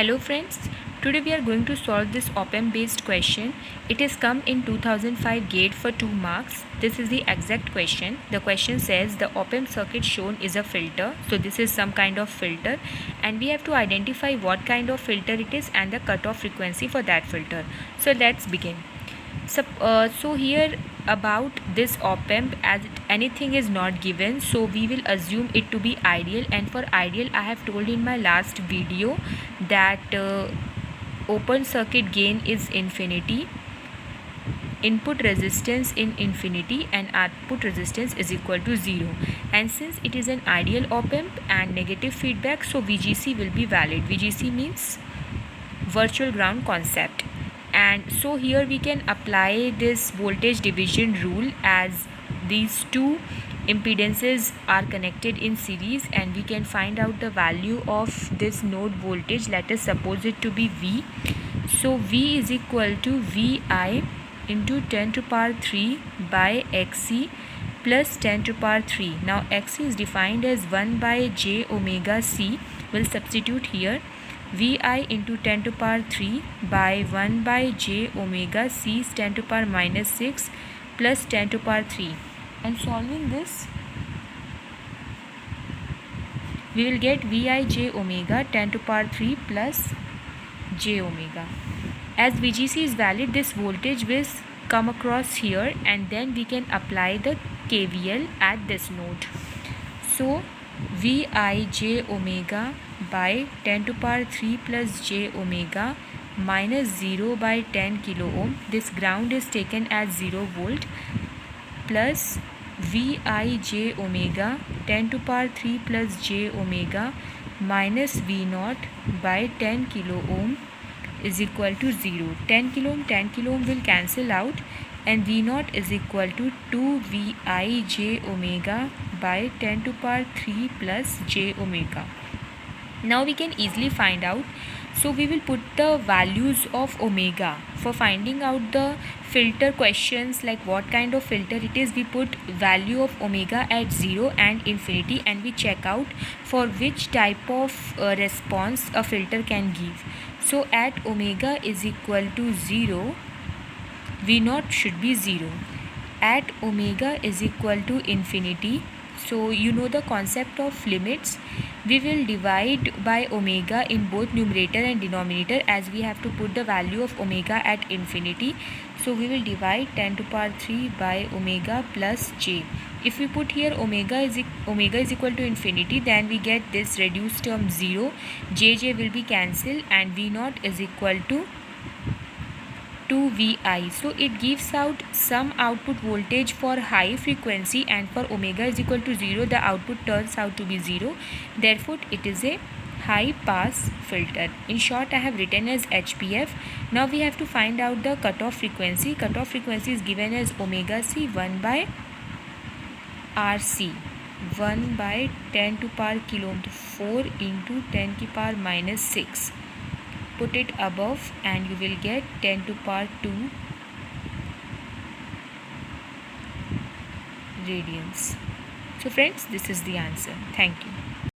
Hello friends, today we are going to solve this op-amp based question. It has come in 2005 GATE for 2 marks. This is the exact question. The question says the op-amp circuit shown is a filter. So this is some kind of filter and we have to identify what kind of filter it is and the cutoff frequency for that filter. So let's begin. So here about this op-amp, as anything is not given, so we will assume it to be ideal, and for ideal I have told in my last video that open circuit gain is infinity, input resistance in infinity, and output resistance is equal to 0. And since it is an ideal op-amp and negative feedback, so VGC will be valid. VGC means virtual ground concept. And so here we can apply this voltage division rule, as these two impedances are connected in series, and we can find out the value of this node voltage. Let us suppose it to be V. So V is equal to VI into 10 to power 3 by XC plus 10 to power 3. Now XC is defined as 1 by j omega C. We'll substitute here. Vi into 10 to power 3 by 1 by j omega C is 10 to power minus 6 plus 10 to power 3. And solving this, we will get Vi j omega 10 to power 3 plus j omega. As VGC is valid, this voltage will come across here, and then we can apply the KVL at this node. So Vi j omega by 10 to power 3 plus j omega minus 0 by 10 kilo ohm. This ground is taken as 0 volt, plus Vi j omega 10 to power 3 plus j omega minus V0 by 10 kilo ohm is equal to 0. 10 kilo ohm will cancel out, and V0 is equal to 2 Vi j omega by 10 to power 3 plus j omega. Now we can easily find out. So we will put the values of omega. For finding out the filter questions, like what kind of filter it is, we put value of omega at 0 and infinity, and we check out for which type of response a filter can give. So at omega is equal to 0, V0 should be 0. At omega is equal to infinity, so you know the concept of limits. We will divide by omega in both numerator and denominator, as we have to put the value of omega at infinity. So we will divide 10 to power 3 by omega plus j. If we put here omega is equal to infinity, then we get this reduced term 0, jj will be cancelled, and V0 is equal to 2 Vi. So it gives out some output voltage for high frequency, and for omega is equal to 0, the output turns out to be 0. Therefore it is a high pass filter. In short, I have written as HPF. Now we have to find out the cutoff frequency. Cutoff frequency is given as omega C 1 by RC, 1 by 10 to power kilo ohm to 4 into 10 to power minus 6. Put it above and you will get 10 to power 2 radians. So friends, this is the answer. Thank you.